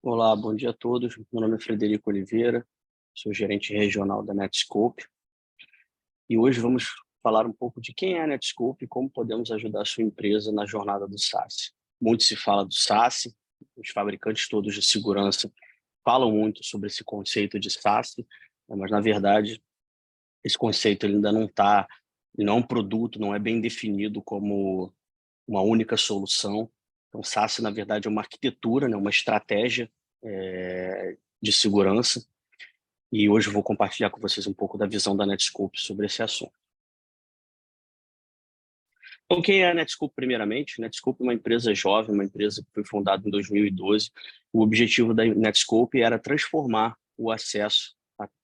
Olá, bom dia a todos. Meu nome é Frederico Oliveira, sou gerente regional da Netscope e hoje vamos falar um pouco de quem é a Netscope e como podemos ajudar a sua empresa na jornada do SaaS. Muito se fala do SaaS, os fabricantes todos de segurança falam muito sobre esse conceito de SaaS, mas na verdade esse conceito ele ainda não é um produto, não é bem definido como uma única solução. Então, SaaS, na verdade, é uma arquitetura, né, uma estratégia de segurança. E hoje eu vou compartilhar com vocês um pouco da visão da Netscope sobre esse assunto. Então, quem é a Netscope, primeiramente? Netscope é uma empresa jovem, uma empresa que foi fundada em 2012. O objetivo da Netscope era transformar o acesso,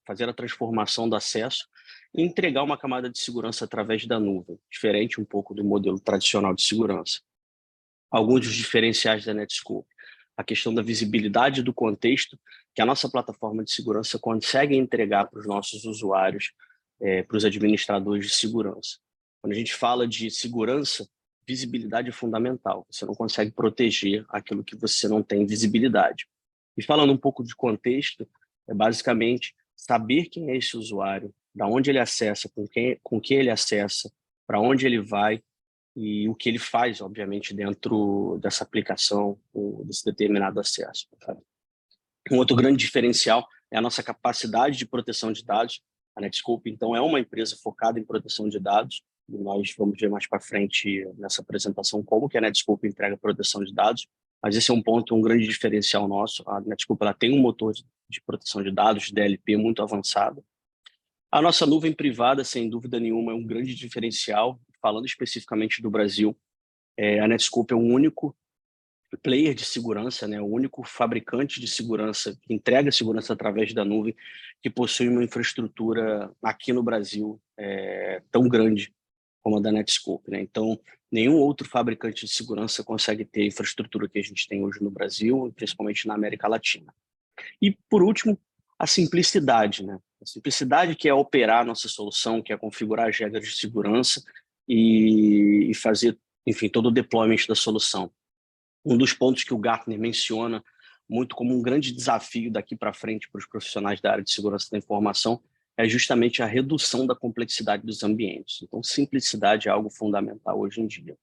fazer a transformação do acesso e entregar uma camada de segurança através da nuvem, diferente um pouco do modelo tradicional de segurança. Alguns dos diferenciais da Netscope: a questão da visibilidade do contexto que a nossa plataforma de segurança consegue entregar para os nossos usuários, para os administradores de segurança. Quando a gente fala de segurança, visibilidade é fundamental. Você não consegue proteger aquilo que você não tem visibilidade. E falando um pouco de contexto, é basicamente saber quem é esse usuário, da onde ele acessa, com quem ele acessa, para onde ele vai, e o que ele faz, obviamente, dentro dessa aplicação, desse determinado acesso. Sabe? Um outro grande diferencial é a nossa capacidade de proteção de dados. A Netscope, então, é uma empresa focada em proteção de dados, e nós vamos ver mais para frente nessa apresentação como que a Netscope entrega proteção de dados, mas esse é um ponto, um grande diferencial nosso. A Netscope ela tem um motor de proteção de dados, DLP, muito avançado. A nossa nuvem privada, sem dúvida nenhuma, é um grande diferencial. Falando especificamente do Brasil, a Netscope é o único player de segurança, né, o único fabricante de segurança que entrega segurança através da nuvem, que possui uma infraestrutura aqui no Brasil tão grande como a da Netscope, né? Então, nenhum outro fabricante de segurança consegue ter a infraestrutura que a gente tem hoje no Brasil, principalmente na América Latina. E, por último, a simplicidade, né? A simplicidade que é operar a nossa solução, que é configurar as regras de segurança e fazer, enfim, todo o deployment da solução. Um dos pontos que o Gartner menciona muito como um grande desafio daqui para frente para os profissionais da área de segurança da informação é justamente a redução da complexidade dos ambientes. Então, simplicidade é algo fundamental hoje em dia.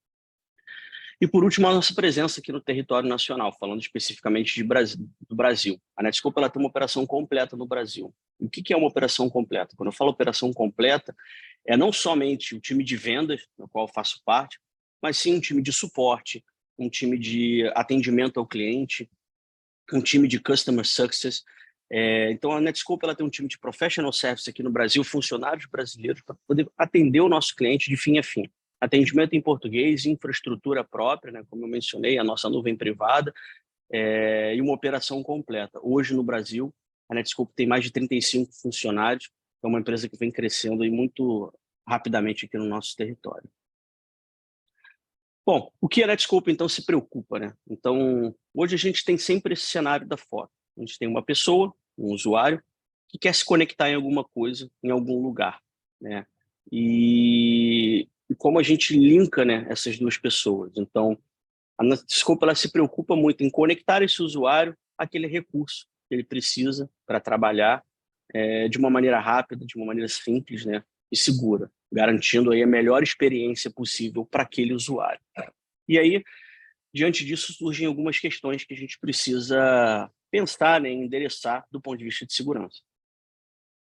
E, por último, a nossa presença aqui no território nacional, falando especificamente do Brasil. A Netscope ela tem uma operação completa no Brasil. O que é uma operação completa? Quando eu falo operação completa, é não somente o time de vendas, no qual eu faço parte, mas sim um time de suporte, um time de atendimento ao cliente, um time de customer success. Então, a Netscope ela tem um time de professional service aqui no Brasil, funcionários brasileiros, para poder atender o nosso cliente de fim a fim. Atendimento em português, infraestrutura própria, né, como eu mencionei, a nossa nuvem privada, e uma operação completa. Hoje, no Brasil, a Netscope tem mais de 35 funcionários, é uma empresa que vem crescendo e muito rapidamente aqui no nosso território. Bom, o que a Netscope, então, se preocupa, né? Então, hoje a gente tem sempre esse cenário da foto. A gente tem uma pessoa, um usuário, que quer se conectar em alguma coisa, em algum lugar, né? E como a gente linka, né, essas duas pessoas. Então, a Netscope ela se preocupa muito em conectar esse usuário àquele recurso que ele precisa para trabalhar de uma maneira rápida, de uma maneira simples, né, e segura, garantindo aí a melhor experiência possível para aquele usuário. E aí, diante disso, surgem algumas questões que a gente precisa pensar, né, endereçar do ponto de vista de segurança.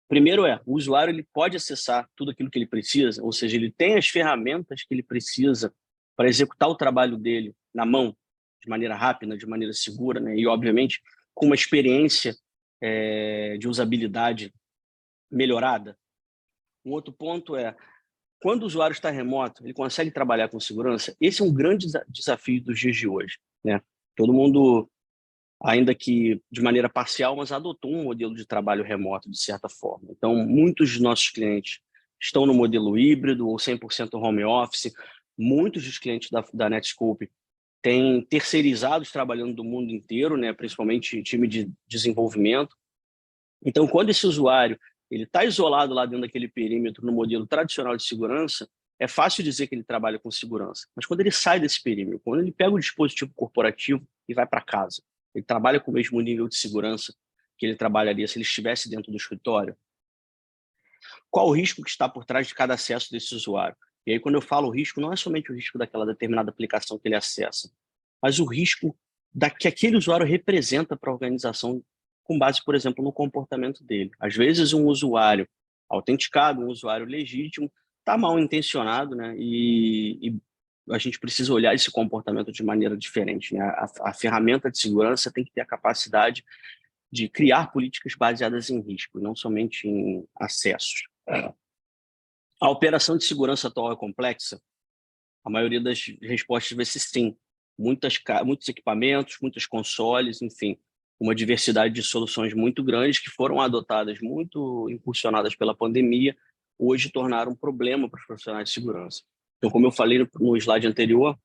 Primeiro o usuário ele pode acessar tudo aquilo que ele precisa, ou seja, ele tem as ferramentas que ele precisa para executar o trabalho dele na mão, de maneira rápida, de maneira segura, né, e, obviamente, com uma experiência de usabilidade melhorada. Um outro ponto quando o usuário está remoto, ele consegue trabalhar com segurança? Esse é um grande desafio dos dias de hoje, né? Todo mundo, ainda que de maneira parcial, mas adotou um modelo de trabalho remoto, de certa forma. Então, muitos dos nossos clientes estão no modelo híbrido ou 100% home office. Muitos dos clientes da Netscope têm terceirizados trabalhando do mundo inteiro, né? Principalmente time de desenvolvimento. Então, quando esse usuário ele está isolado lá dentro daquele perímetro no modelo tradicional de segurança, é fácil dizer que ele trabalha com segurança. Mas quando ele sai desse perímetro, quando ele pega o dispositivo corporativo e vai para casa, Ele trabalha com o mesmo nível de segurança que ele trabalharia se ele estivesse dentro do escritório? Qual o risco que está por trás de cada acesso desse usuário? E aí, quando eu falo risco, não é somente o risco daquela determinada aplicação que ele acessa, mas o risco que aquele usuário representa para a organização com base, por exemplo, no comportamento dele. Às vezes, um usuário autenticado, um usuário legítimo, está mal intencionado, né? E a gente precisa olhar esse comportamento de maneira diferente, né? A ferramenta de segurança tem que ter a capacidade de criar políticas baseadas em risco, não somente em acessos. A operação de segurança atual é complexa? A maioria das respostas vai ser sim. Muitos equipamentos, muitos consoles, enfim, uma diversidade de soluções muito grandes que foram adotadas, muito impulsionadas pela pandemia, hoje tornaram um problema para os profissionais de segurança. Então, como eu falei no slide anterior,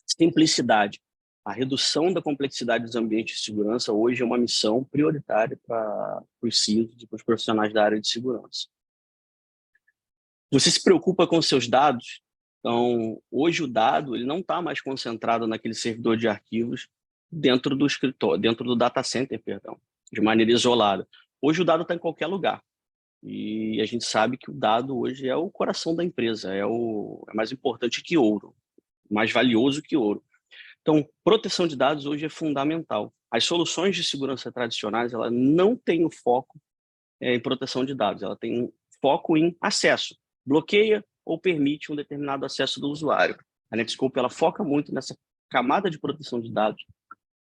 simplicidade. A redução da complexidade dos ambientes de segurança hoje é uma missão prioritária para os CISOs e para os profissionais da área de segurança. Você se preocupa com seus dados? Então, hoje o dado ele não está mais concentrado naquele servidor de arquivos dentro do escritório, dentro do data center, perdão, de maneira isolada. Hoje o dado está em qualquer lugar. E a gente sabe que o dado hoje é o coração da empresa, é mais importante que ouro, mais valioso que ouro. Então, proteção de dados hoje é fundamental. As soluções de segurança tradicionais, ela não têm o foco em proteção de dados, ela tem um foco em acesso. Bloqueia ou permite um determinado acesso do usuário. A Netscope ela foca muito nessa camada de proteção de dados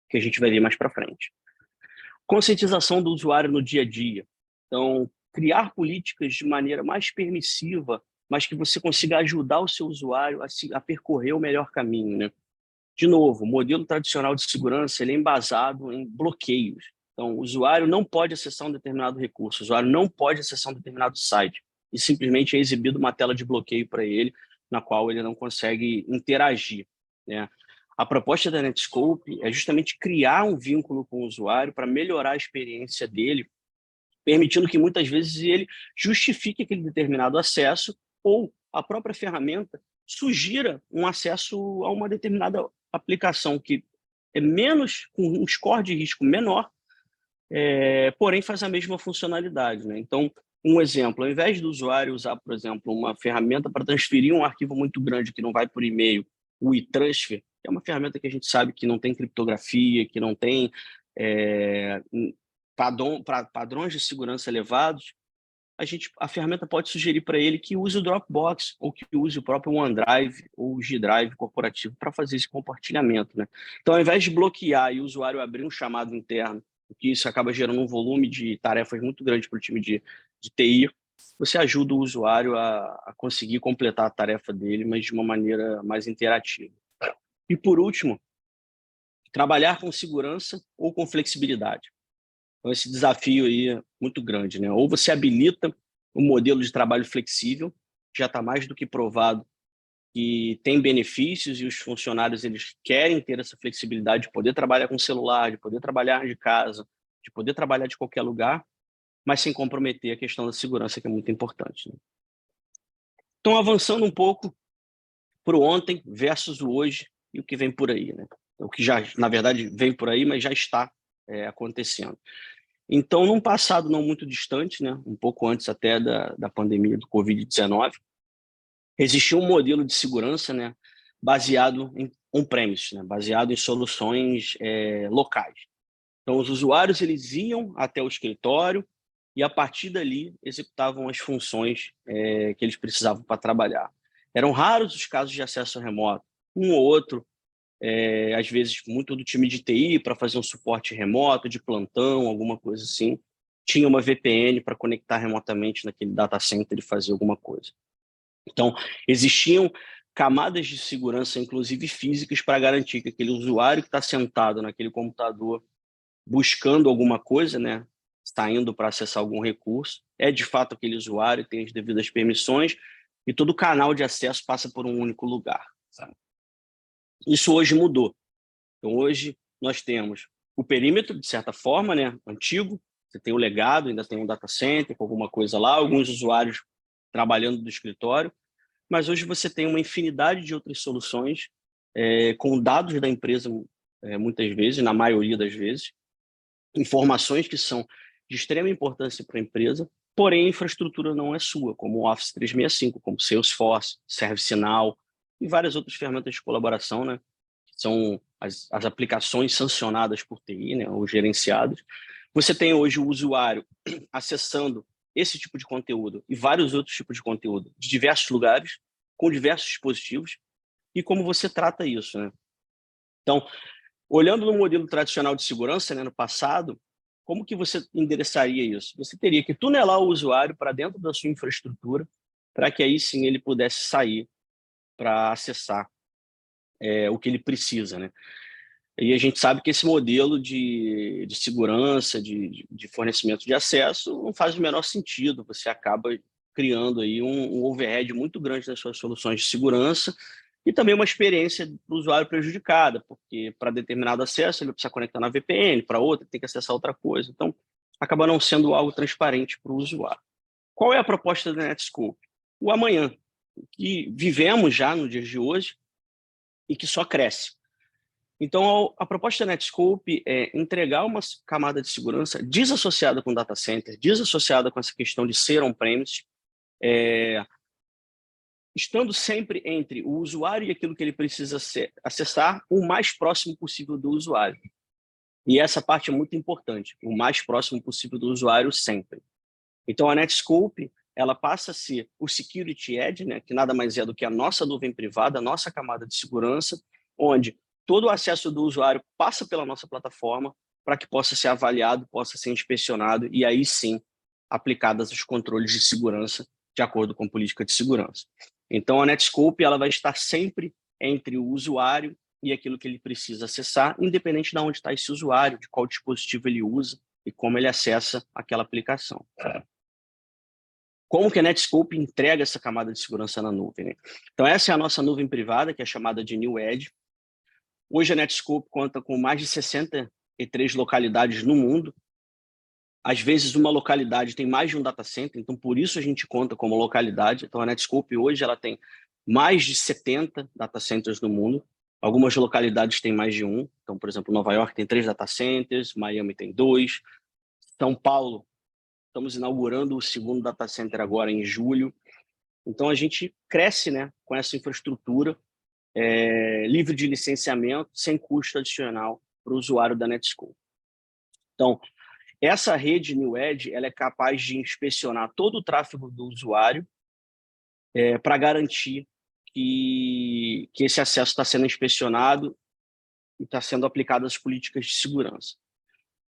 que a gente vai ver mais para frente. Conscientização do usuário no dia a dia. Então, criar políticas de maneira mais permissiva, mas que você consiga ajudar o seu usuário a percorrer o melhor caminho, né? De novo, o modelo tradicional de segurança ele é embasado em bloqueios. Então, o usuário não pode acessar um determinado recurso, o usuário não pode acessar um determinado site, e simplesmente é exibido uma tela de bloqueio para ele, na qual ele não consegue interagir, né? A proposta da Netscope é justamente criar um vínculo com o usuário para melhorar a experiência dele, permitindo que muitas vezes ele justifique aquele determinado acesso ou a própria ferramenta sugira um acesso a uma determinada aplicação que é menos, com um score de risco menor, porém faz a mesma funcionalidade, né? Então, um exemplo, ao invés do usuário usar, por exemplo, uma ferramenta para transferir um arquivo muito grande que não vai por e-mail, o e-transfer, que é uma ferramenta que a gente sabe que não tem criptografia, que não tem padrões de segurança elevados, a ferramenta pode sugerir para ele que use o Dropbox ou que use o próprio OneDrive ou o G-Drive corporativo para fazer esse compartilhamento, né? Então, ao invés de bloquear e o usuário abrir um chamado interno, porque isso acaba gerando um volume de tarefas muito grande para o time de TI, você ajuda o usuário a conseguir completar a tarefa dele, mas de uma maneira mais interativa. E, por último, trabalhar com segurança ou com flexibilidade. Então, esse desafio aí é muito grande, né? Ou você habilita um modelo de trabalho flexível, já está mais do que provado que tem benefícios e os funcionários eles querem ter essa flexibilidade de poder trabalhar com celular, de poder trabalhar de casa, de poder trabalhar de qualquer lugar, mas sem comprometer a questão da segurança, que é muito importante, né? Então, avançando um pouco para o ontem versus o hoje e o que vem por aí, né? O que já, na verdade, vem por aí, mas já está acontecendo. Então, num passado não muito distante, né, um pouco antes até da pandemia do Covid-19, existia um modelo de segurança, né, baseado em on-premise, né, baseado em soluções locais. Então, os usuários eles iam até o escritório e, a partir dali, executavam as funções que eles precisavam para trabalhar. Eram raros os casos de acesso remoto, um ou outro, às vezes muito do time de TI para fazer um suporte remoto, de plantão, alguma coisa assim. Tinha uma VPN para conectar remotamente naquele data center e fazer alguma coisa. Então, existiam camadas de segurança, inclusive físicas, para garantir que aquele usuário que está sentado naquele computador buscando alguma coisa, né, saindo para acessar algum recurso, é de fato aquele usuário, tem as devidas permissões e todo o canal de acesso passa por um único lugar, sabe? Isso hoje mudou. Então, hoje, nós temos o perímetro, de certa forma, né, antigo, você tem o legado, ainda tem um data center com alguma coisa lá, alguns usuários trabalhando do escritório, mas hoje você tem uma infinidade de outras soluções com dados da empresa muitas vezes, na maioria das vezes, informações que são de extrema importância para a empresa, porém a infraestrutura não é sua, como o Office 365, como Salesforce, ServiceNow e várias outras ferramentas de colaboração, né? Que são as aplicações sancionadas por TI, né? Ou gerenciadas. Você tem hoje o usuário acessando esse tipo de conteúdo e vários outros tipos de conteúdo de diversos lugares, com diversos dispositivos, e como você trata isso, né? Então, olhando no modelo tradicional de segurança, né, no passado, como que você endereçaria isso? Você teria que tunelar o usuário para dentro da sua infraestrutura, para que aí sim ele pudesse sair para acessar o que ele precisa, né? E a gente sabe que esse modelo de segurança, de fornecimento de acesso, não faz o menor sentido. Você acaba criando aí um overhead muito grande nas suas soluções de segurança e também uma experiência do usuário prejudicada, porque para determinado acesso ele precisa conectar na VPN, para outra ele tem que acessar outra coisa. Então, acaba não sendo algo transparente para o usuário. Qual é a proposta da Netscope? O amanhã, que vivemos já no dia de hoje e que só cresce. Então, a proposta da Netscope é entregar uma camada de segurança desassociada com data center, desassociada com essa questão de ser on-premise, estando sempre entre o usuário e aquilo que ele precisa acessar o mais próximo possível do usuário. E essa parte é muito importante, o mais próximo possível do usuário sempre. Então, a Netscope ela passa a ser o Security Edge, né, que nada mais é do que a nossa nuvem privada, a nossa camada de segurança, onde todo o acesso do usuário passa pela nossa plataforma para que possa ser avaliado, possa ser inspecionado e aí sim aplicadas os controles de segurança de acordo com a política de segurança. Então, a Netscope ela vai estar sempre entre o usuário e aquilo que ele precisa acessar, independente de onde está esse usuário, de qual dispositivo ele usa e como ele acessa aquela aplicação. Como que a Netscope entrega essa camada de segurança na nuvem, né? Então, essa é a nossa nuvem privada, que é chamada de New Edge. Hoje, a Netscope conta com mais de 63 localidades no mundo. Às vezes, uma localidade tem mais de um data center, então, por isso a gente conta como localidade. Então, a Netscope hoje ela tem mais de 70 data centers no mundo. Algumas localidades têm mais de um. Então, por exemplo, Nova York tem 3 data centers, Miami tem 2, São Paulo, estamos inaugurando o segundo data center agora em julho. Então, a gente cresce, né, com essa infraestrutura livre de licenciamento, sem custo adicional para o usuário da Netscope. Então, essa rede New Edge ela é capaz de inspecionar todo o tráfego do usuário para garantir que esse acesso está sendo inspecionado e está sendo aplicado as políticas de segurança.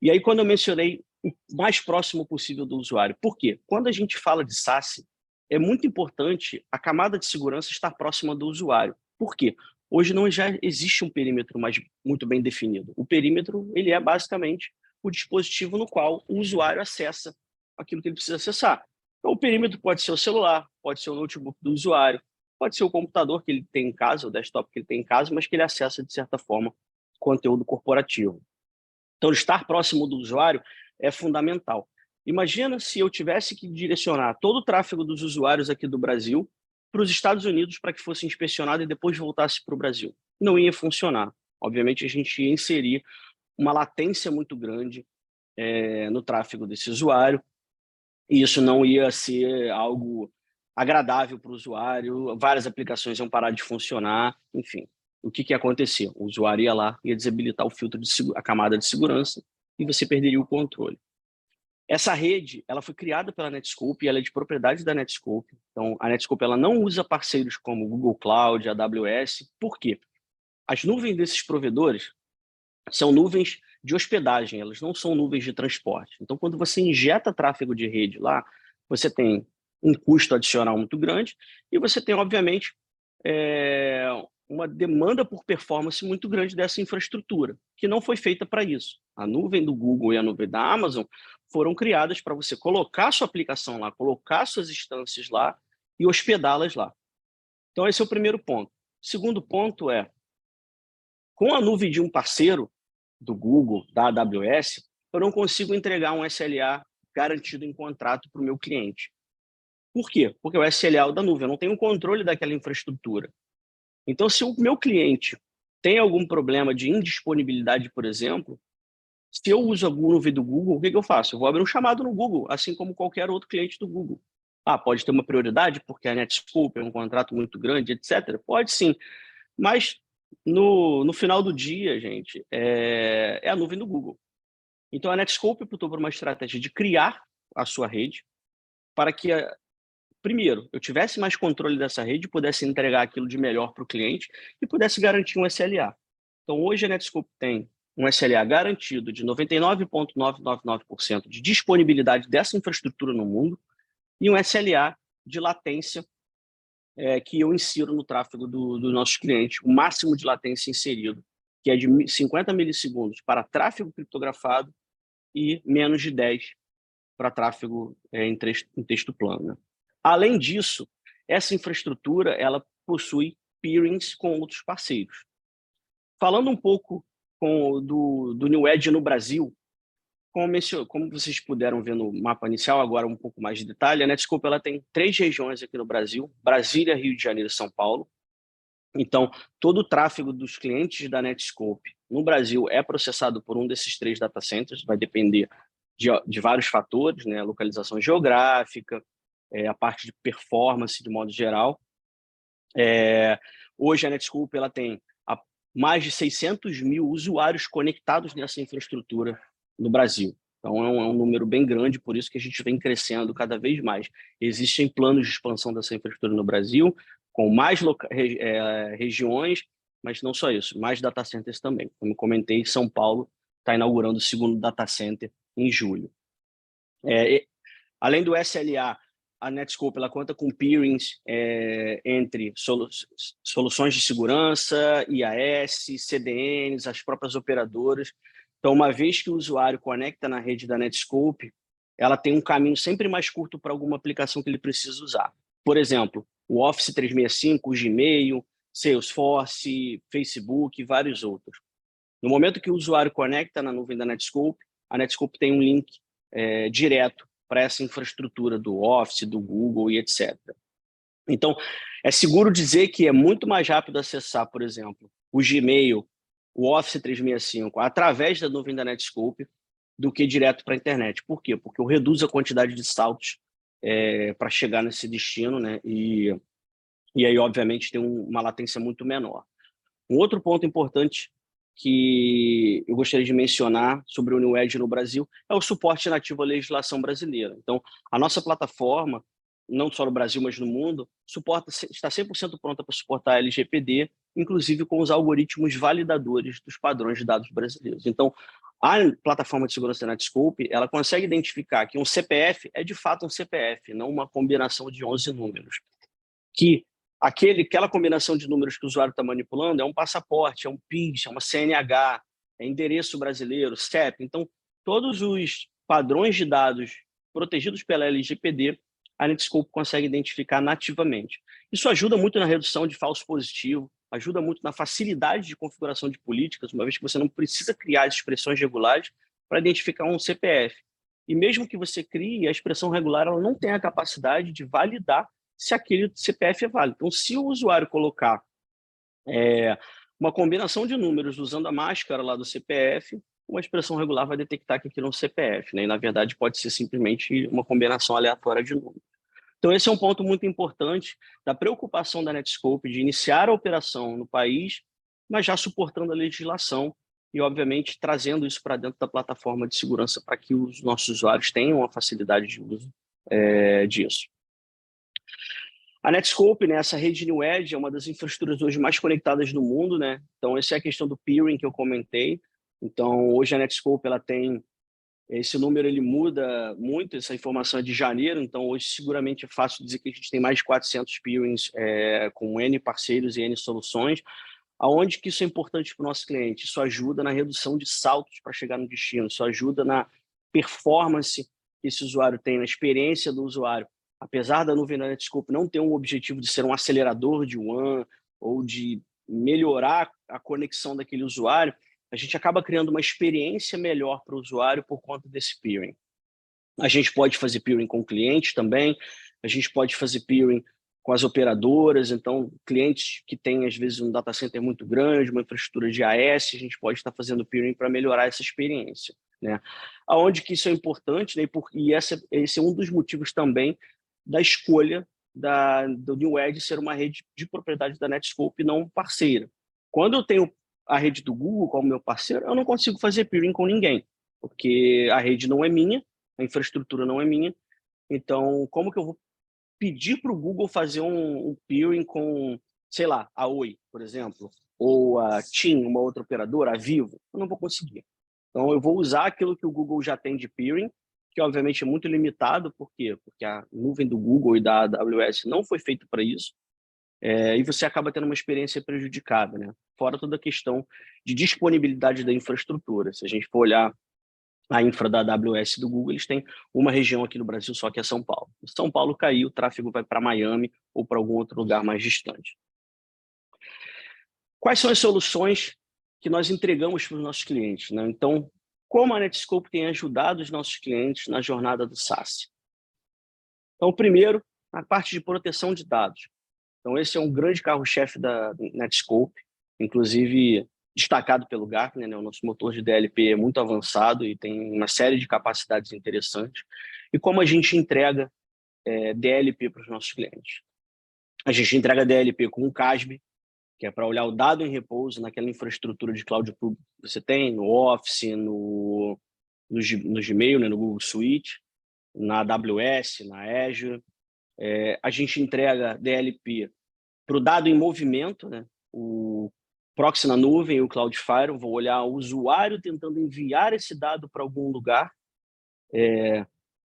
E aí, quando eu mencionei o mais próximo possível do usuário, por quê? Quando a gente fala de SaaS, é muito importante a camada de segurança estar próxima do usuário. Por quê? Hoje não já existe um perímetro muito bem definido. O perímetro ele é basicamente o dispositivo no qual o usuário acessa aquilo que ele precisa acessar. Então, o perímetro pode ser o celular, pode ser o notebook do usuário, pode ser o computador que ele tem em casa, o desktop que ele tem em casa, mas que ele acessa, de certa forma, conteúdo corporativo. Então, estar próximo do usuário é fundamental. Imagina se eu tivesse que direcionar todo o tráfego dos usuários aqui do Brasil para os Estados Unidos para que fosse inspecionado e depois voltasse para o Brasil. Não ia funcionar. Obviamente, a gente ia inserir uma latência muito grande no tráfego desse usuário e isso não ia ser algo agradável para o usuário, várias aplicações iam parar de funcionar, enfim. O que ia acontecer? O usuário ia lá, ia desabilitar o filtro a camada de segurança e você perderia o controle. Essa rede, ela foi criada pela Netscope e ela é de propriedade da Netscope. Então, a Netscope ela não usa parceiros como Google Cloud, AWS. Por quê? As nuvens desses provedores são nuvens de hospedagem, elas não são nuvens de transporte. Então, quando você injeta tráfego de rede lá, você tem um custo adicional muito grande e você tem, obviamente, uma demanda por performance muito grande dessa infraestrutura, que não foi feita para isso. A nuvem do Google e a nuvem da Amazon foram criadas para você colocar sua aplicação lá, colocar suas instâncias lá e hospedá-las lá. Então, esse é o primeiro ponto. O segundo ponto é, com a nuvem de um parceiro, do Google, da AWS, eu não consigo entregar um SLA garantido em contrato para o meu cliente. Por quê? Porque o SLA é o da nuvem, eu não tenho controle daquela infraestrutura. Então, se o meu cliente tem algum problema de indisponibilidade, por exemplo, se eu uso alguma nuvem do Google, o que eu faço? Eu vou abrir um chamado no Google, assim como qualquer outro cliente do Google. Pode ter uma prioridade porque a Netscope é um contrato muito grande, etc. Pode sim, mas no final do dia, gente, é a nuvem do Google. Então a Netscope optou por uma estratégia de criar a sua rede para que, primeiro, eu tivesse mais controle dessa rede, pudesse entregar aquilo de melhor para o cliente e pudesse garantir um SLA. Então hoje a Netscope tem um SLA garantido de 99,999% de disponibilidade dessa infraestrutura no mundo e um SLA de latência que eu insiro no tráfego do nossos clientes, o máximo de latência inserido, que é de 50 milissegundos para tráfego criptografado e menos de 10 para tráfego em texto plano. Né? Além disso, essa infraestrutura ela possui peerings com outros parceiros. Falando um pouco do New Edge no Brasil, como vocês puderam ver no mapa inicial, agora um pouco mais de detalhe, a Netscope ela tem 3 regiões aqui no Brasil, Brasília, Rio de Janeiro e São Paulo. Então, todo o tráfego dos clientes da Netscope no Brasil é processado por um desses 3 data centers, vai depender de vários fatores, né? Localização geográfica, a parte de performance de modo geral. Hoje a Netscope ela tem mais de 600 mil usuários conectados nessa infraestrutura no Brasil. Então, é um número bem grande, por isso que a gente vem crescendo cada vez mais. Existem planos de expansão dessa infraestrutura no Brasil, com mais regiões, mas não só isso, mais data centers também. Como comentei, São Paulo está inaugurando o 2º data center em julho. Além do SLA, a Netscope ela conta com peerings entre soluções de segurança, IAS, CDNs, as próprias operadoras. Então, uma vez que o usuário conecta na rede da Netscope, ela tem um caminho sempre mais curto para alguma aplicação que ele precisa usar. Por exemplo, o Office 365, o Gmail, Salesforce, Facebook e vários outros. No momento que o usuário conecta na nuvem da Netscope, a Netscope tem um link direto para essa infraestrutura do Office, do Google e etc. Então, é seguro dizer que é muito mais rápido acessar, por exemplo, o Gmail, o Office 365, através da nuvem da Netscope, do que direto para a internet. Por quê? Porque eu reduzo a quantidade de saltos para chegar nesse destino, né? E aí, obviamente, tem uma latência muito menor. Um outro ponto importante que eu gostaria de mencionar sobre o New Edge no Brasil é o suporte nativo à legislação brasileira. Então, a nossa plataforma, não só no Brasil, mas no mundo, está 100% pronta para suportar a LGPD, inclusive com os algoritmos validadores dos padrões de dados brasileiros. Então, a plataforma de segurança da Netscope, ela consegue identificar que um CPF é de fato um CPF, não uma combinação de 11 números. Que aquela combinação de números que o usuário está manipulando é um passaporte, é um PIS, é uma CNH, é endereço brasileiro, CEP. Então, todos os padrões de dados protegidos pela LGPD, a Netscope consegue identificar nativamente. Isso ajuda muito na redução de falso positivo, ajuda muito na facilidade de configuração de políticas, uma vez que você não precisa criar as expressões regulares para identificar um CPF. E mesmo que você crie, a expressão regular ela não tem a capacidade de validar se aquele CPF é válido. Então, se o usuário colocar uma combinação de números usando a máscara lá do CPF, uma expressão regular vai detectar que aquilo é um CPF, né? E, na verdade, pode ser simplesmente uma combinação aleatória de números. Então, esse é um ponto muito importante da preocupação da Netscope de iniciar a operação no país, mas já suportando a legislação e, obviamente, trazendo isso para dentro da plataforma de segurança para que os nossos usuários tenham a facilidade de uso disso. A Netscope, né, essa rede New Edge, é uma das infraestruturas hoje mais conectadas do mundo, né? Então, essa é a questão do peering que eu comentei. Então, hoje a Netscope ela tem esse número, ele muda muito, essa informação é de janeiro, então hoje seguramente é fácil dizer que a gente tem mais de 400 peerings com N parceiros e N soluções. Aonde que isso é importante para o nosso cliente? Isso ajuda na redução de saltos para chegar no destino, isso ajuda na performance que esse usuário tem, na experiência do usuário. Apesar da nuvem da Netscope não ter um objetivo de ser um acelerador de WAN ou de melhorar a conexão daquele usuário, a gente acaba criando uma experiência melhor para o usuário por conta desse peering. A gente pode fazer peering com clientes também, a gente pode fazer peering com as operadoras. Então, clientes que têm, às vezes, um data center muito grande, uma infraestrutura de AS, a gente pode estar fazendo peering para melhorar essa experiência, né? Aonde que isso é importante, né? E esse é um dos motivos também da escolha do NewEdge ser uma rede de propriedade da Netskope, não parceira. Quando eu tenho a rede do Google como meu parceiro, eu não consigo fazer peering com ninguém, porque a rede não é minha, a infraestrutura não é minha. Então, como que eu vou pedir para o Google fazer um peering com, sei lá, a Oi, por exemplo, ou a TIM, uma outra operadora, a Vivo? Eu não vou conseguir. Então, eu vou usar aquilo que o Google já tem de peering, que obviamente é muito limitado. Por quê? Porque a nuvem do Google e da AWS não foi feita para isso, e você acaba tendo uma experiência prejudicada, né? Fora toda a questão de disponibilidade da infraestrutura. Se a gente for olhar a infra da AWS do Google, eles têm uma região aqui no Brasil só, que é São Paulo. Se São Paulo caiu, o tráfego vai para Miami ou para algum outro lugar mais distante. Quais são as soluções que nós entregamos para os nossos clientes, né? Então, como a Netskope tem ajudado os nossos clientes na jornada do SaaS? Então, primeiro, a parte de proteção de dados. Então, esse é um grande carro-chefe da Netskope, inclusive destacado pelo Gartner, né? O nosso motor de DLP é muito avançado e tem uma série de capacidades interessantes. E como a gente entrega DLP para os nossos clientes? A gente entrega DLP com o CASB, que é para olhar o dado em repouso naquela infraestrutura de cloud público que você tem, no Office, no Gmail, né? No Google Suite, na AWS, na Azure. A gente entrega DLP para o dado em movimento, né? O proxy na nuvem e o Cloudflare, vou olhar o usuário tentando enviar esse dado para algum lugar.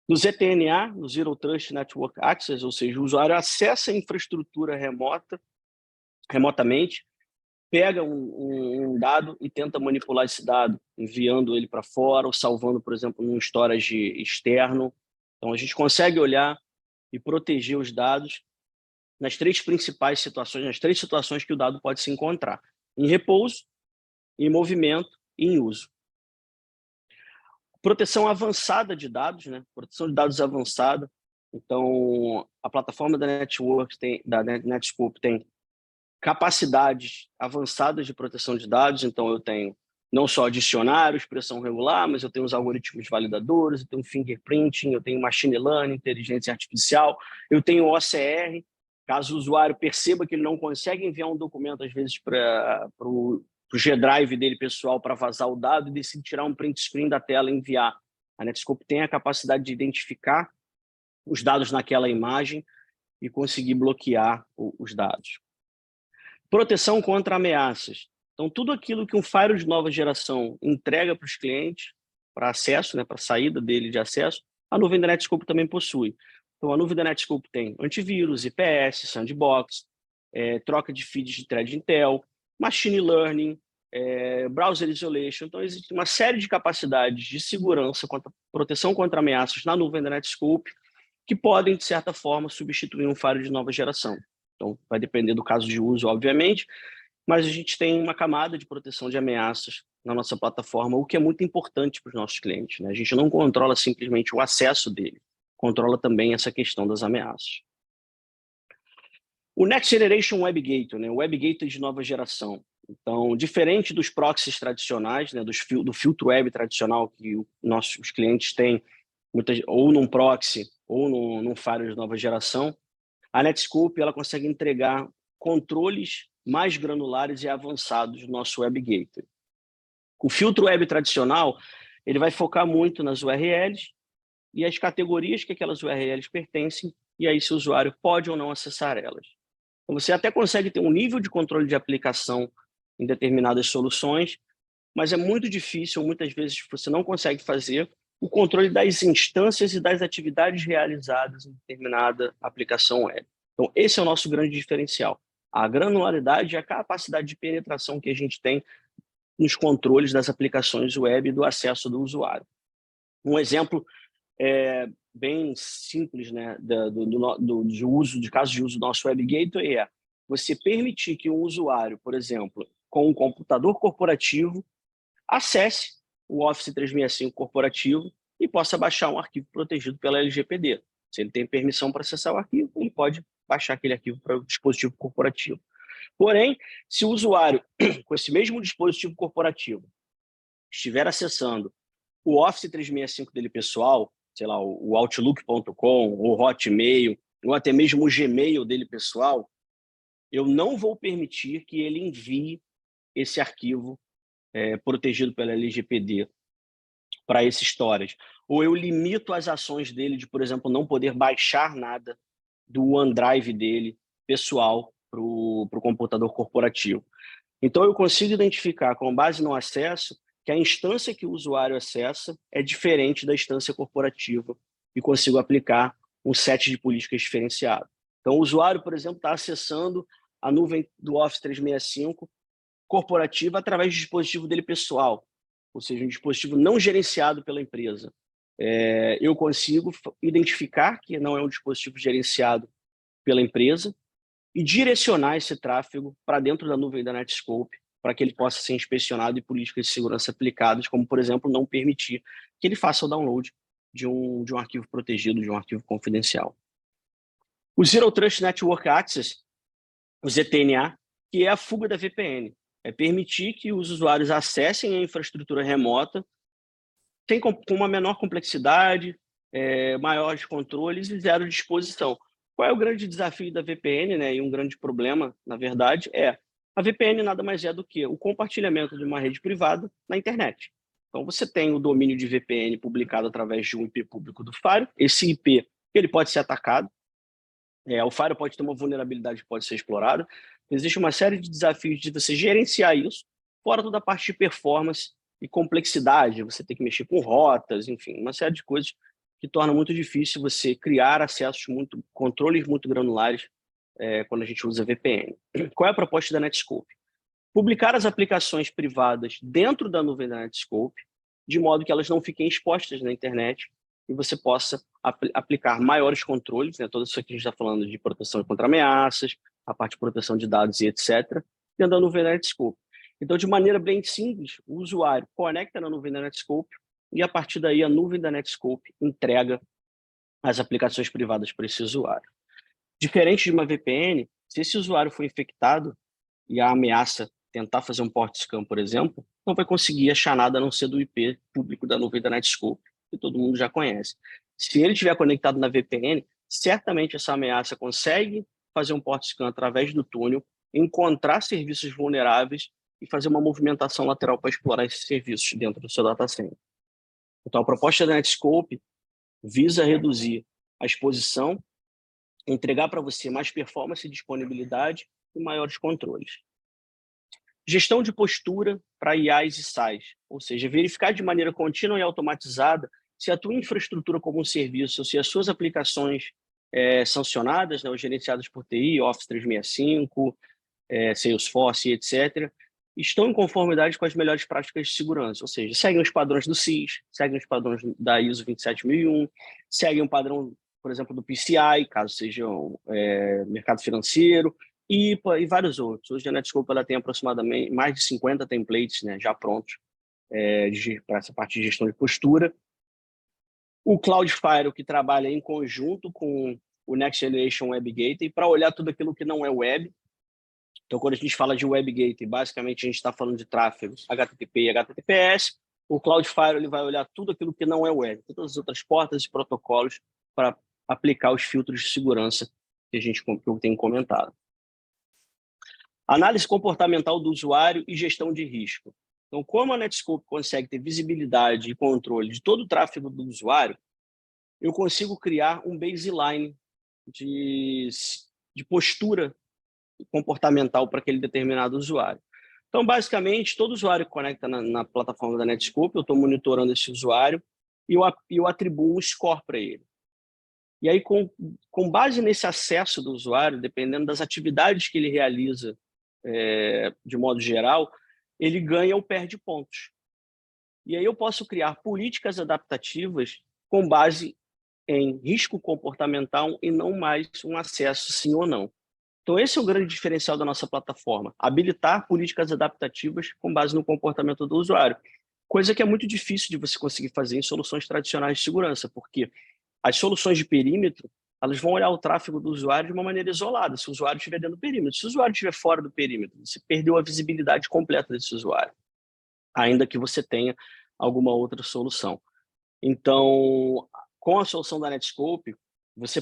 No ZTNA, no Zero Trust Network Access, ou seja, o usuário acessa a infraestrutura remotamente, pega um dado e tenta manipular esse dado, enviando ele para fora ou salvando, por exemplo, num storage externo. Então, a gente consegue olhar e proteger os dados nas três principais situações, nas três situações que o dado pode se encontrar: em repouso, em movimento e em uso. Proteção avançada de dados, né? Proteção de dados avançada. Então, a plataforma da Netskope tem capacidades avançadas de proteção de dados. Então, eu tenho não só dicionário, expressão regular, mas eu tenho os algoritmos validadores, eu tenho fingerprinting, eu tenho machine learning, inteligência artificial, eu tenho OCR. Caso o usuário perceba que ele não consegue enviar um documento, às vezes, para o G-Drive dele pessoal para vazar o dado e decide tirar um print screen da tela e enviar. A Netskope tem a capacidade de identificar os dados naquela imagem e conseguir bloquear os dados. Proteção contra ameaças. Então, tudo aquilo que um firewall de nova geração entrega para os clientes, para acesso, né, para saída dele de acesso, a nuvem da Netskope também possui. Então, a nuvem da Netskope tem antivírus, IPS, sandbox, troca de feeds de thread Intel, machine learning, browser isolation. Então, existe uma série de capacidades de segurança, proteção contra ameaças na nuvem da Netskope, que podem, de certa forma, substituir um firewall de nova geração. Então, vai depender do caso de uso, obviamente, mas a gente tem uma camada de proteção de ameaças na nossa plataforma, o que é muito importante para os nossos clientes, né? A gente não controla simplesmente o acesso dele, controla também essa questão das ameaças. O Next Generation Web Gateway, né? O Web Gateway de nova geração. Então, diferente dos proxies tradicionais, né? Do filtro web tradicional que os clientes têm, ou num proxy ou num firewall de nova geração, a Netskope ela consegue entregar controles mais granulares e avançados do nosso Web Gateway. O filtro web tradicional ele vai focar muito nas URLs e as categorias que aquelas URLs pertencem, e aí se o usuário pode ou não acessar elas. Então, você até consegue ter um nível de controle de aplicação em determinadas soluções, mas é muito difícil, muitas vezes você não consegue fazer o controle das instâncias e das atividades realizadas em determinada aplicação web. Então, esse é o nosso grande diferencial. A granularidade e a capacidade de penetração que a gente tem nos controles das aplicações web e do acesso do usuário. Um exemplo bem simples, né, de caso de uso do nosso Web Gateway é você permitir que um usuário, por exemplo, com um computador corporativo, acesse o Office 365 corporativo e possa baixar um arquivo protegido pela LGPD. Se ele tem permissão para acessar o arquivo, ele pode baixar aquele arquivo para o dispositivo corporativo. Porém, se o usuário, com esse mesmo dispositivo corporativo, estiver acessando o Office 365 dele pessoal, sei lá, o Outlook.com, o Hotmail, ou até mesmo o Gmail dele pessoal, eu não vou permitir que ele envie esse arquivo protegido pela LGPD para esse storage. Ou eu limito as ações dele de, por exemplo, não poder baixar nada do OneDrive dele pessoal para o computador corporativo. Então, eu consigo identificar, com base no acesso, que a instância que o usuário acessa é diferente da instância corporativa e consigo aplicar um set de políticas diferenciado. Então, o usuário, por exemplo, está acessando a nuvem do Office 365 corporativa através do dispositivo dele pessoal, ou seja, um dispositivo não gerenciado pela empresa. Eu consigo identificar que não é um dispositivo gerenciado pela empresa e direcionar esse tráfego para dentro da nuvem da Netskope para que ele possa ser inspecionado e políticas de segurança aplicadas, como, por exemplo, não permitir que ele faça o download de um arquivo protegido, de um arquivo confidencial. O Zero Trust Network Access, o ZTNA, que é a fuga da VPN. É permitir que os usuários acessem a infraestrutura remota com uma menor complexidade, maiores controles e zero disposição. Qual é o grande desafio da VPN, né? E um grande problema, na verdade, a VPN nada mais é do que o compartilhamento de uma rede privada na internet. Então, você tem o domínio de VPN publicado através de um IP público do Fire. Esse IP ele pode ser atacado. O Fire pode ter uma vulnerabilidade que pode ser explorada. Existe uma série de desafios de você gerenciar isso, fora toda a parte de performance e complexidade. Você tem que mexer com rotas, enfim, uma série de coisas que torna muito difícil você criar controles muito granulares quando a gente usa VPN. Qual é a proposta da Netskope? Publicar as aplicações privadas dentro da nuvem da Netskope, de modo que elas não fiquem expostas na internet e você possa aplicar maiores controles, né? Tudo isso aqui a gente está falando de proteção contra ameaças, a parte de proteção de dados e etc., dentro da nuvem da Netskope. Então, de maneira bem simples, o usuário conecta na nuvem da Netskope e, a partir daí, a nuvem da Netskope entrega as aplicações privadas para esse usuário. Diferente de uma VPN, se esse usuário for infectado e a ameaça tentar fazer um port scan, por exemplo, não vai conseguir achar nada a não ser do IP público da nuvem da Netskope, que todo mundo já conhece. Se ele estiver conectado na VPN, certamente essa ameaça consegue fazer um port scan através do túnel, encontrar serviços vulneráveis e fazer uma movimentação lateral para explorar esses serviços dentro do seu data center. Então, a proposta da Netskope visa reduzir a exposição, entregar para você mais performance e disponibilidade e maiores controles. Gestão de postura para IaaS e SaaS, ou seja, verificar de maneira contínua e automatizada se a tua infraestrutura como um serviço, ou se as suas aplicações sancionadas, né, ou gerenciadas por TI, Office 365, Salesforce, etc., estão em conformidade com as melhores práticas de segurança, ou seja, seguem os padrões do CIS, seguem os padrões da ISO 27001, seguem o padrão, por exemplo, do PCI, caso seja mercado financeiro, IPA e vários outros. Hoje a Netskope ela tem aproximadamente mais de 50 templates, né, já prontos para essa parte de gestão de postura. O Cloudflare, que trabalha em conjunto com o Next Generation Web Gateway para olhar tudo aquilo que não é web. Então, quando a gente fala de Web Gateway, basicamente a gente está falando de tráfego HTTP e HTTPS. O Cloudflare ele vai olhar tudo aquilo que não é web, todas as outras portas e protocolos para aplicar os filtros de segurança que eu tenho comentado. Análise comportamental do usuário e gestão de risco. Então, como a Netskope consegue ter visibilidade e controle de todo o tráfego do usuário, eu consigo criar um baseline de postura comportamental para aquele determinado usuário. Então, basicamente, todo usuário que conecta na plataforma da Netskope, eu estou monitorando esse usuário e eu atribuo um score para ele. E aí, com base nesse acesso do usuário, dependendo das atividades que ele realiza de modo geral, ele ganha ou perde pontos. E aí eu posso criar políticas adaptativas com base em risco comportamental e não mais um acesso sim ou não. Então esse é o grande diferencial da nossa plataforma, habilitar políticas adaptativas com base no comportamento do usuário, coisa que é muito difícil de você conseguir fazer em soluções tradicionais de segurança, porque as soluções de perímetro, elas vão olhar o tráfego do usuário de uma maneira isolada, se o usuário estiver dentro do perímetro. Se o usuário estiver fora do perímetro, você perdeu a visibilidade completa desse usuário, ainda que você tenha alguma outra solução. Então, com a solução da Netscope, você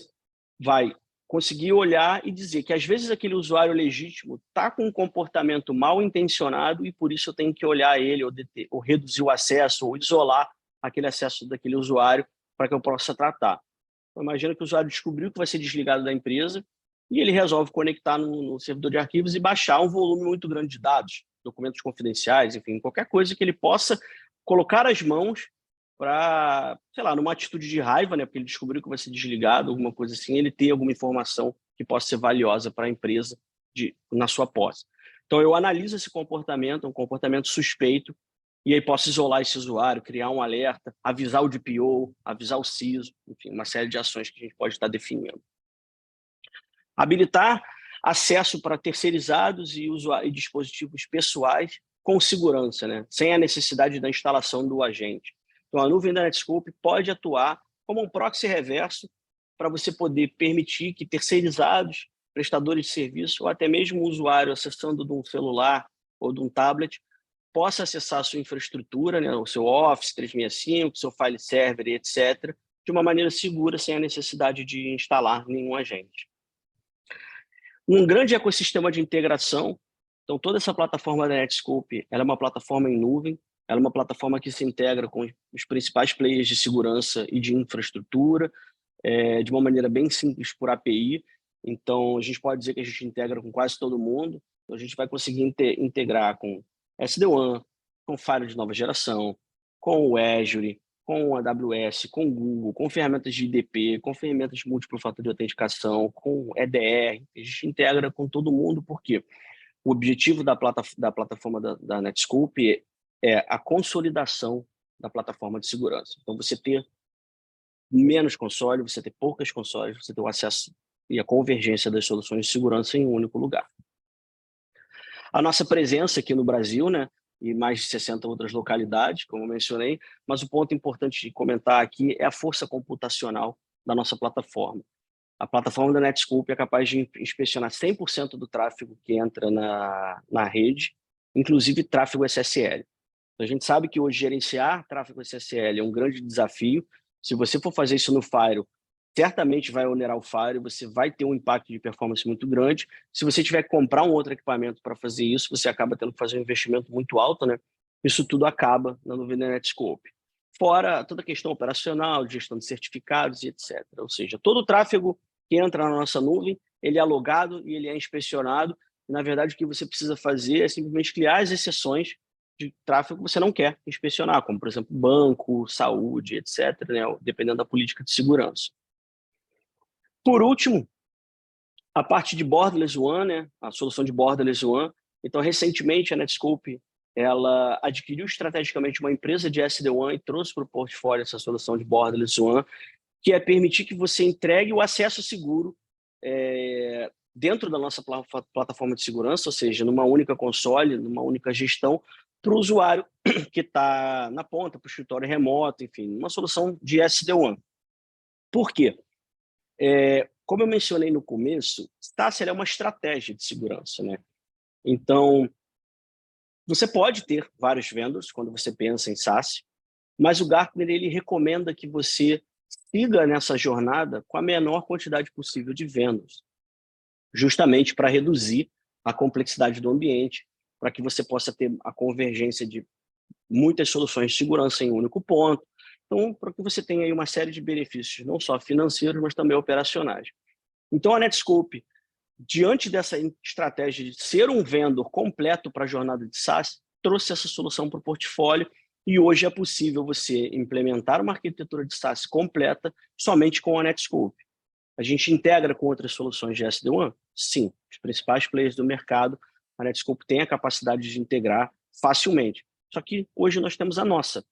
vai conseguir olhar e dizer que, às vezes, aquele usuário legítimo está com um comportamento mal intencionado e, por isso, eu tenho que olhar ele ou reduzir o acesso ou isolar aquele acesso daquele usuário para que eu possa tratar. Então, imagina que o usuário descobriu que vai ser desligado da empresa e ele resolve conectar no servidor de arquivos e baixar um volume muito grande de dados, documentos confidenciais, enfim, qualquer coisa que ele possa colocar as mãos para, sei lá, numa atitude de raiva, né, porque ele descobriu que vai ser desligado, alguma coisa assim, ele ter alguma informação que possa ser valiosa para a empresa na sua posse. Então, eu analiso esse comportamento, um comportamento suspeito, e aí posso isolar esse usuário, criar um alerta, avisar o DPO, avisar o CISO, enfim, uma série de ações que a gente pode estar definindo. Habilitar acesso para terceirizados e dispositivos pessoais com segurança, né? Sem a necessidade da instalação do agente. Então, a nuvem da Netscope pode atuar como um proxy reverso para você poder permitir que terceirizados, prestadores de serviço, ou até mesmo o usuário acessando de um celular ou de um tablet, possa acessar a sua infraestrutura, né, o seu Office 365, seu file server, etc., de uma maneira segura, sem a necessidade de instalar nenhum agente. Um grande ecossistema de integração. Então, toda essa plataforma da Netscope, ela é uma plataforma em nuvem, ela é uma plataforma que se integra com os principais players de segurança e de infraestrutura, de uma maneira bem simples por API. Então, a gente pode dizer que a gente integra com quase todo mundo. Então, a gente vai conseguir integrar com SD-WAN, com Firewall de nova geração, com o Azure, com o AWS, com o Google, com ferramentas de IDP, com ferramentas de múltiplo fator de autenticação, com EDR. A gente integra com todo mundo, porque o objetivo da plataforma da Netscope é a consolidação da plataforma de segurança. Então, você ter menos console, você ter poucas consoles, você ter o acesso e a convergência das soluções de segurança em um único lugar. A nossa presença aqui no Brasil, né, e mais de 60 outras localidades, como eu mencionei, mas o ponto importante de comentar aqui é a força computacional da nossa plataforma. A plataforma da Netscope é capaz de inspecionar 100% do tráfego que entra na rede, inclusive tráfego SSL. A gente sabe que hoje gerenciar tráfego SSL é um grande desafio. Se você for fazer isso no Firewall, certamente vai onerar o Firewall, você vai ter um impacto de performance muito grande. Se você tiver que comprar um outro equipamento para fazer isso, você acaba tendo que fazer um investimento muito alto, né? Isso tudo acaba na nuvem da Netscope. Fora toda a questão operacional, de gestão de certificados e etc. Ou seja, todo o tráfego que entra na nossa nuvem, ele é logado e ele é inspecionado. E, na verdade, o que você precisa fazer é simplesmente criar as exceções de tráfego que você não quer inspecionar, como, por exemplo, banco, saúde, etc., né? Dependendo da política de segurança. Por último, a parte de Borderless One, né? A solução de Borderless One. Então, recentemente, a Netscope ela adquiriu estrategicamente uma empresa de SD-WAN e trouxe para o portfólio essa solução de Borderless One, que é permitir que você entregue o acesso seguro dentro da nossa plataforma de segurança, ou seja, numa única console, numa única gestão, para o usuário que está na ponta, para o escritório remoto, enfim, uma solução de SD-WAN. Por quê? Como eu mencionei no começo, SaaS é uma estratégia de segurança, né? Então, você pode ter vários vendors quando você pensa em SaaS, mas o Gartner ele recomenda que você siga nessa jornada com a menor quantidade possível de vendors, justamente para reduzir a complexidade do ambiente, para que você possa ter a convergência de muitas soluções de segurança em um único ponto. Então, para que você tenha aí uma série de benefícios, não só financeiros, mas também operacionais. Então, a Netscope, diante dessa estratégia de ser um vendor completo para a jornada de SaaS, trouxe essa solução para o portfólio e hoje é possível você implementar uma arquitetura de SaaS completa somente com a Netscope. A gente integra com outras soluções de SD-WAN? Sim. Os principais players do mercado, a Netscope tem a capacidade de integrar facilmente. Só que hoje nós temos a nossa,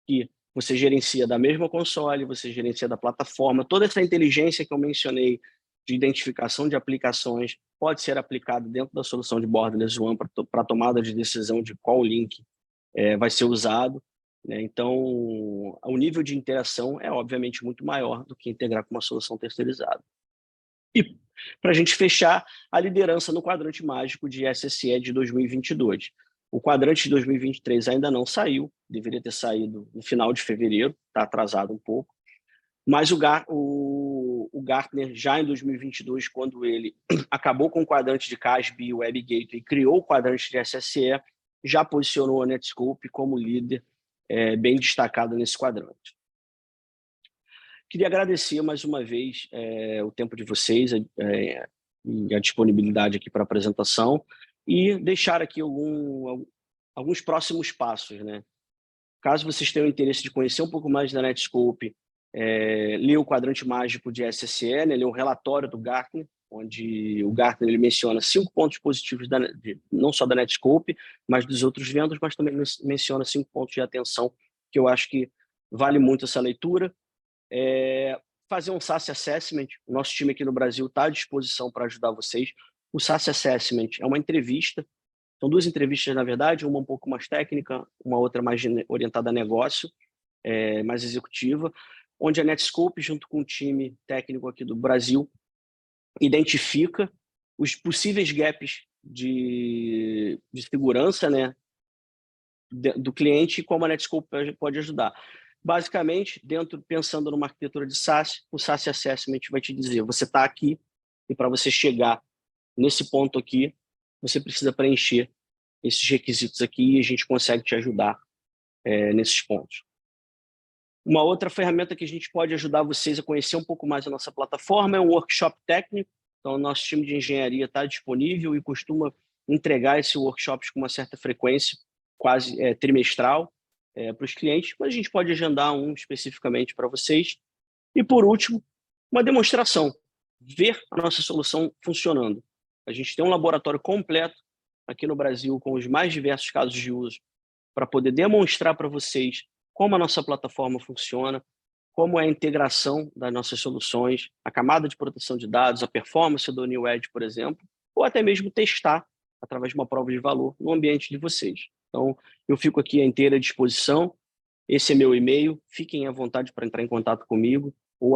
que você gerencia da mesma console, você gerencia da plataforma, toda essa inteligência que eu mencionei de identificação de aplicações pode ser aplicada dentro da solução de Borderless One para a tomada de decisão de qual link vai ser usado, né? Então, o nível de interação é obviamente muito maior do que integrar com uma solução terceirizada. E para a gente fechar, a liderança no quadrante mágico de SSE de 2022. O quadrante de 2023 ainda não saiu, deveria ter saído no final de fevereiro, está atrasado um pouco, mas o Gartner, já em 2022, quando ele acabou com o quadrante de CASB e Web Gateway e criou o quadrante de SSE, já posicionou a Netscope como líder bem destacado nesse quadrante. Queria agradecer mais uma vez o tempo de vocês e a disponibilidade aqui para a apresentação e deixar aqui alguns próximos passos, né? Caso vocês tenham interesse de conhecer um pouco mais da Netscope, ler o quadrante mágico de SSE, né? Ler o relatório do Gartner, onde o Gartner ele menciona 5 pontos positivos não só da Netscope, mas dos outros vendors, mas também menciona 5 pontos de atenção que eu acho que vale muito essa leitura. Fazer um SaaS Assessment. O nosso time aqui no Brasil está à disposição para ajudar vocês. O SaaS Assessment é uma entrevista, são 2 entrevistas, na verdade, uma um pouco mais técnica, uma outra mais orientada a negócio, mais executiva, onde a Netscope, junto com o time técnico aqui do Brasil, identifica os possíveis gaps de segurança, né, do cliente e como a Netscope pode ajudar. Basicamente, pensando numa arquitetura de SaaS, o SaaS Assessment vai te dizer, você está aqui e para você chegar nesse ponto aqui, você precisa preencher esses requisitos aqui e a gente consegue te ajudar nesses pontos. Uma outra ferramenta que a gente pode ajudar vocês a conhecer um pouco mais a nossa plataforma é um workshop técnico. Então, o nosso time de engenharia está disponível e costuma entregar esses workshops com uma certa frequência, quase trimestral, para os clientes, mas a gente pode agendar um especificamente para vocês. E, por último, uma demonstração, ver a nossa solução funcionando. A gente tem um laboratório completo aqui no Brasil com os mais diversos casos de uso para poder demonstrar para vocês como a nossa plataforma funciona, como é a integração das nossas soluções, a camada de proteção de dados, a performance do New Edge, por exemplo, ou até mesmo testar através de uma prova de valor no ambiente de vocês. Então, eu fico aqui à inteira disposição. Esse é meu e-mail. Fiquem à vontade para entrar em contato comigo, ou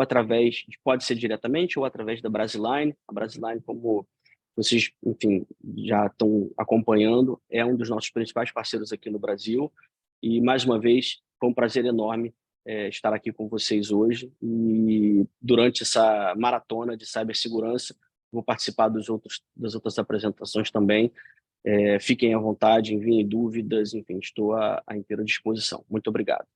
pode ser diretamente, ou através da Brasiline. A Brasiline, como vocês, enfim, já estão acompanhando, é um dos nossos principais parceiros aqui no Brasil. E, mais uma vez, foi um prazer enorme estar aqui com vocês hoje. E, durante essa maratona de cibersegurança, vou participar das outras apresentações também. Fiquem à vontade, enviem dúvidas, enfim, estou à inteira disposição. Muito obrigado.